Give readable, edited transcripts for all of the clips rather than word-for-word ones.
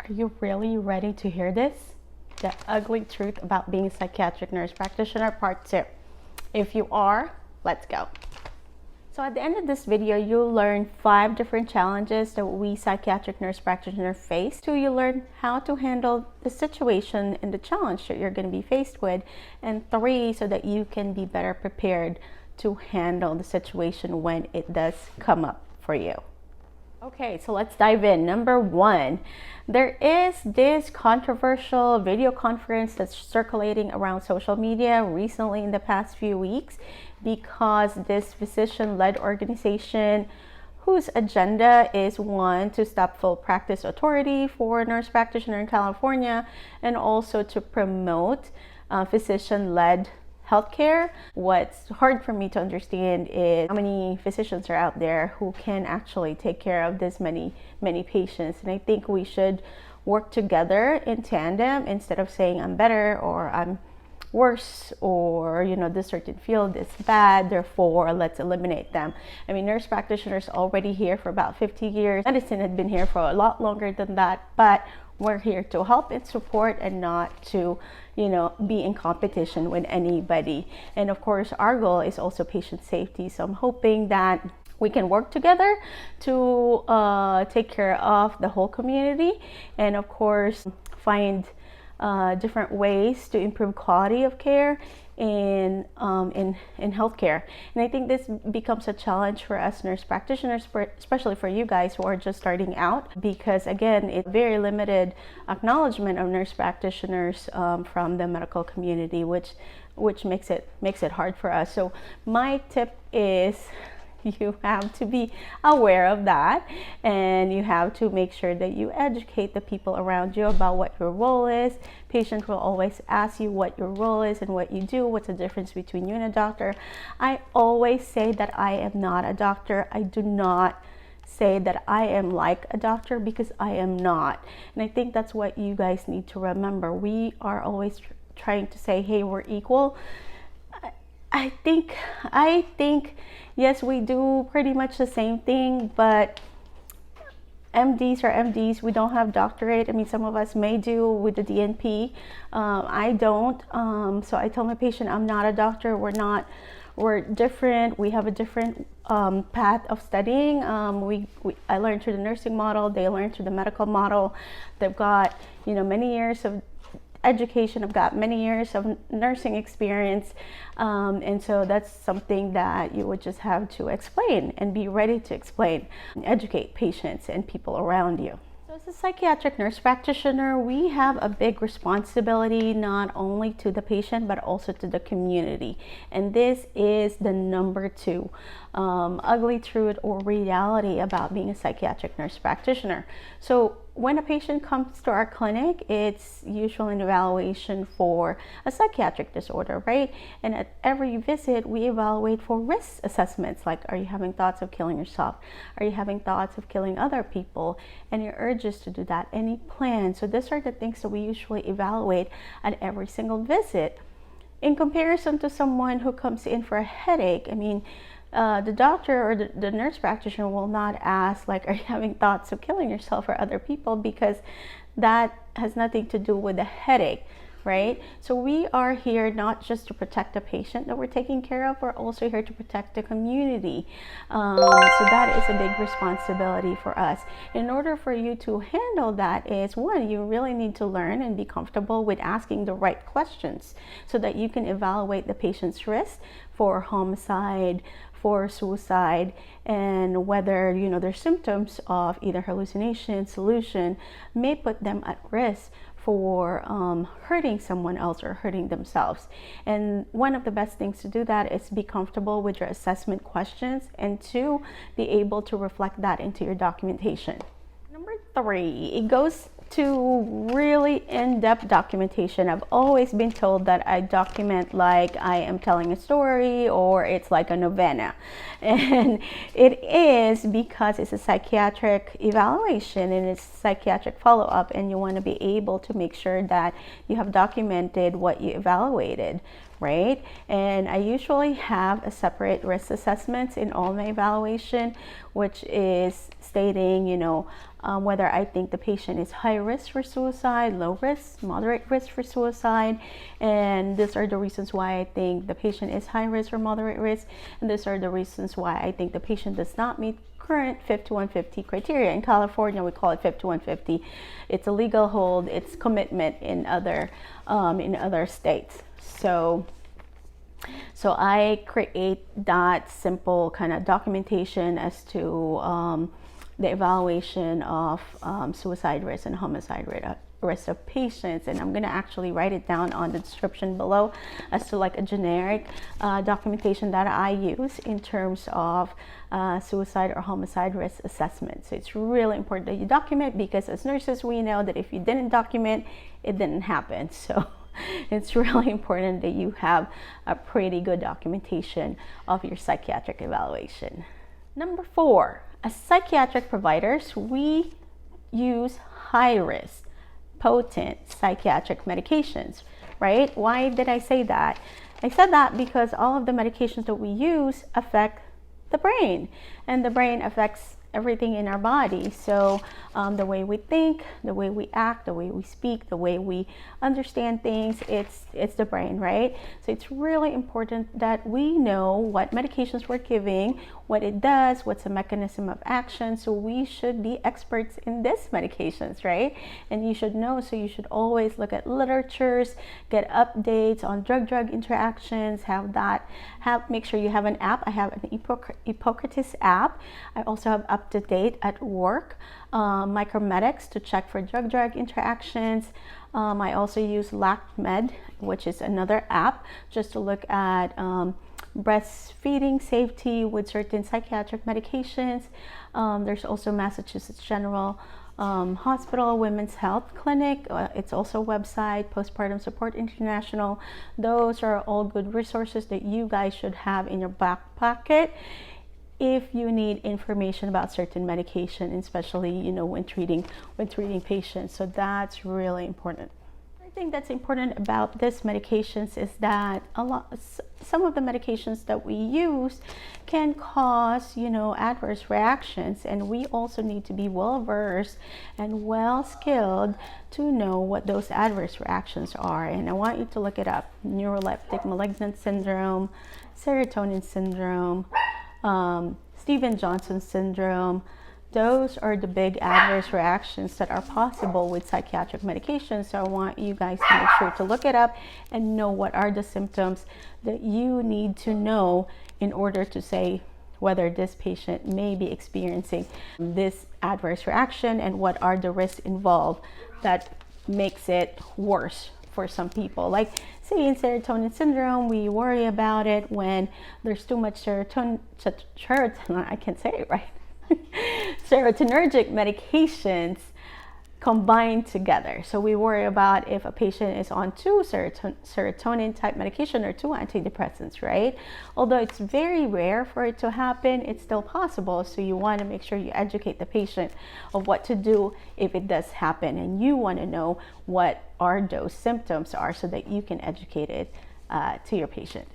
Are you really ready to hear this? The ugly truth about being a psychiatric nurse practitioner, part 2. If you are, let's go. So at the end of this video, you'll learn 5 different challenges that we psychiatric nurse practitioners face. 2, you learn how to handle the situation and the challenge that you're going to be faced with. And 3, so that you can be better prepared to handle the situation when it does come up for you. Okay, so let's dive in. Number 1, there is this controversial video conference that's circulating around social media recently in the past few weeks, because this physician-led organization whose agenda is, 1, to stop full practice authority for nurse practitioner in California, and also to promote physician-led healthcare. What's hard for me to understand is how many physicians are out there who can actually take care of this many patients. And I think we should work together in tandem instead of saying I'm better or I'm worse, or this certain field is bad, therefore let's eliminate them. I mean, nurse practitioners already here for about 50 years. Medicine had been here for a lot longer than that, but we're here to help and support and not to be in competition with anybody. And of course, our goal is also patient safety. So I'm hoping that we can work together to take care of the whole community, and of course find different ways to improve quality of care in healthcare. And I think this becomes a challenge for us nurse practitioners, especially for you guys who are just starting out, because again, it's very limited acknowledgement of nurse practitioners from the medical community, which makes it hard for us. So my tip is, you have to be aware of that, and you have to make sure that you educate the people around you about what your role is. Patients will always ask you what your role is and what you do, what's the difference between you and a doctor. I always say that I am not a doctor. I do not say that I am like a doctor, because I am not. And I think that's what you guys need to remember. We are always trying to say, hey, we're equal. I think yes, we do pretty much the same thing, but MDs are MDs. We don't have doctorate. I mean, some of us may do with the DNP. I don't. So I tell my patient, I'm not a doctor. We're different. We have a different path of studying. I learned through the nursing model. They learned through the medical model. They've got many years of education. I've got many years of nursing experience, and so that's something that you would just have to explain and be ready to explain and educate patients and people around you. So as a psychiatric nurse practitioner, we have a big responsibility, not only to the patient but also to the community, and this is the number 2 ugly truth or reality about being a psychiatric nurse practitioner. So when a patient comes to our clinic, it's usually an evaluation for a psychiatric disorder, right? And at every visit, we evaluate for risk assessments, like, are you having thoughts of killing yourself? Are you having thoughts of killing other people? Any urges to do that? Any plans? So these are the things that we usually evaluate at every single visit. In comparison to someone who comes in for a headache, I mean, the doctor or the nurse practitioner will not ask, like, are you having thoughts of killing yourself or other people, because that has nothing to do with the headache, right? So we are here not just to protect the patient that we're taking care of, we're also here to protect the community. So that is a big responsibility for us. In order for you to handle that is, 1, you really need to learn and be comfortable with asking the right questions so that you can evaluate the patient's risk for homicide, for suicide, and whether their symptoms of either hallucination, solution may put them at risk for hurting someone else or hurting themselves. And one of the best things to do that is be comfortable with your assessment questions, and 2, be able to reflect that into your documentation. Number 3, it goes to really in-depth documentation. I've always been told that I document like I am telling a story, or it's like a novena. And it is because it's a psychiatric evaluation and it's psychiatric follow-up, and you want to be able to make sure that you have documented what you evaluated, right? And I usually have a separate risk assessments in all my evaluation, which is stating, whether I think the patient is high risk for suicide, low risk, moderate risk for suicide. And these are the reasons why I think the patient is high risk or moderate risk. And these are the reasons why I think the patient does not meet current 5150 criteria. In California, we call it 5150. It's a legal hold, it's commitment in other states. So I create that simple kind of documentation as to the evaluation of suicide risk and homicide risk of patients, and I'm going to actually write it down on the description below as to like a generic documentation that I use in terms of suicide or homicide risk assessment. So it's really important that you document, because as nurses we know that if you didn't document, it didn't happen. So it's really important that you have a pretty good documentation of your psychiatric evaluation. Number 4, as psychiatric providers, we use high risk, potent psychiatric medications, right? Why did I say that? I said that because all of the medications that we use affect the brain, and the brain affects everything in our body. So the way we think, the way we act, the way we speak, the way we understand things, it's the brain, right? So it's really important that we know what medications we're giving, what it does, what's the mechanism of action. So we should be experts in these medications, right? And you should know, so you should always look at literatures, get updates on drug-drug interactions, make sure you have an app. I have an Hippocrates app. I also have UpToDate at work, Micromedics to check for drug-drug interactions. I also use LactMed, which is another app, just to look at breastfeeding safety with certain psychiatric medications. There's also Massachusetts General Hospital Women's Health Clinic. It's also a website, Postpartum Support International. Those are all good resources that you guys should have in your back pocket if you need information about certain medication, especially when treating patients. So that's really important. I think that's important about this medications is that some of the medications that we use can cause adverse reactions, and we also need to be well versed and well skilled to know what those adverse reactions are. And I want you to look it up: neuroleptic malignant syndrome, serotonin syndrome, Stevens-Johnson syndrome. Those are the big adverse reactions that are possible with psychiatric medications. So I want you guys to make sure to look it up and know what are the symptoms that you need to know in order to say whether this patient may be experiencing this adverse reaction and what are the risks involved that makes it worse for some people. Like say in serotonin syndrome, we worry about it when there's too much serotonin, I can't say it right, serotonergic medications combined together. So we worry about if a patient is on 2 serotonin type medication or 2 antidepressants, right? Although it's very rare for it to happen, it's still possible. So you want to make sure you educate the patient of what to do if it does happen, and you want to know what are those symptoms are so that you can educate it to your patient.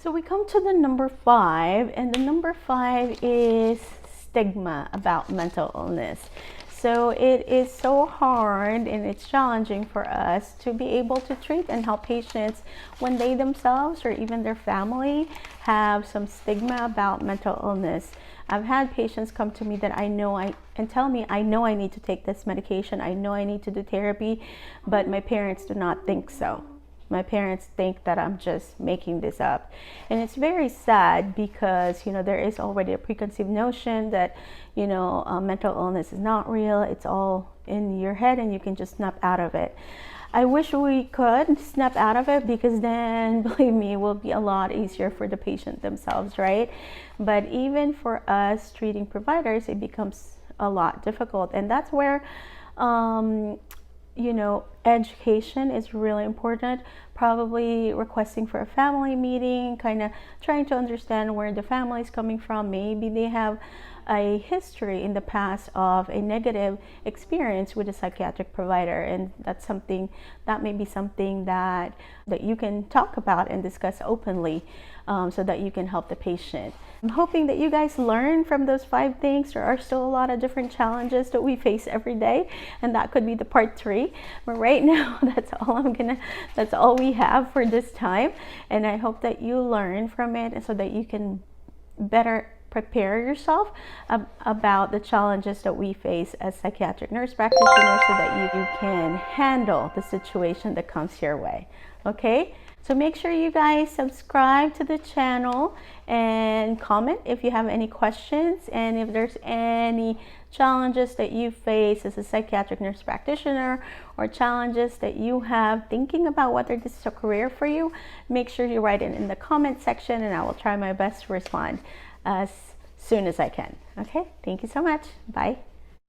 So we come to the number 5, and the number 5 is stigma about mental illness. So it is so hard and it's challenging for us to be able to treat and help patients when they themselves or even their family have some stigma about mental illness. I've had patients come to me that and tell me, I know I need to take this medication, I know I need to do therapy, but my parents do not think so. My parents think that I'm just making this up. And it's very sad because, there is already a preconceived notion that, mental illness is not real. It's all in your head and you can just snap out of it. I wish we could snap out of it, because then, believe me, it will be a lot easier for the patient themselves, right? But even for us treating providers, it becomes a lot difficult. And that's where, education is really important. Probably requesting for a family meeting, kind of trying to understand where the family is coming from. Maybe they have a history in the past of a negative experience with a psychiatric provider, and that may be something that you can talk about and discuss openly, so that you can help the patient. I'm hoping that you guys learn from those 5 things. There are still a lot of different challenges that we face every day, and that could be the part 3. But right now, that's all we have for this time. And I hope that you learn from it, and so that you can better prepare yourself about the challenges that we face as psychiatric nurse practitioners, so that you can handle the situation that comes your way. Okay? So make sure you guys subscribe to the channel and comment if you have any questions, and if there's any challenges that you face as a psychiatric nurse practitioner, or challenges that you have thinking about whether this is a career for you, make sure you write it in the comment section, and I will try my best to respond as soon as I can. Okay, thank you so much. Bye.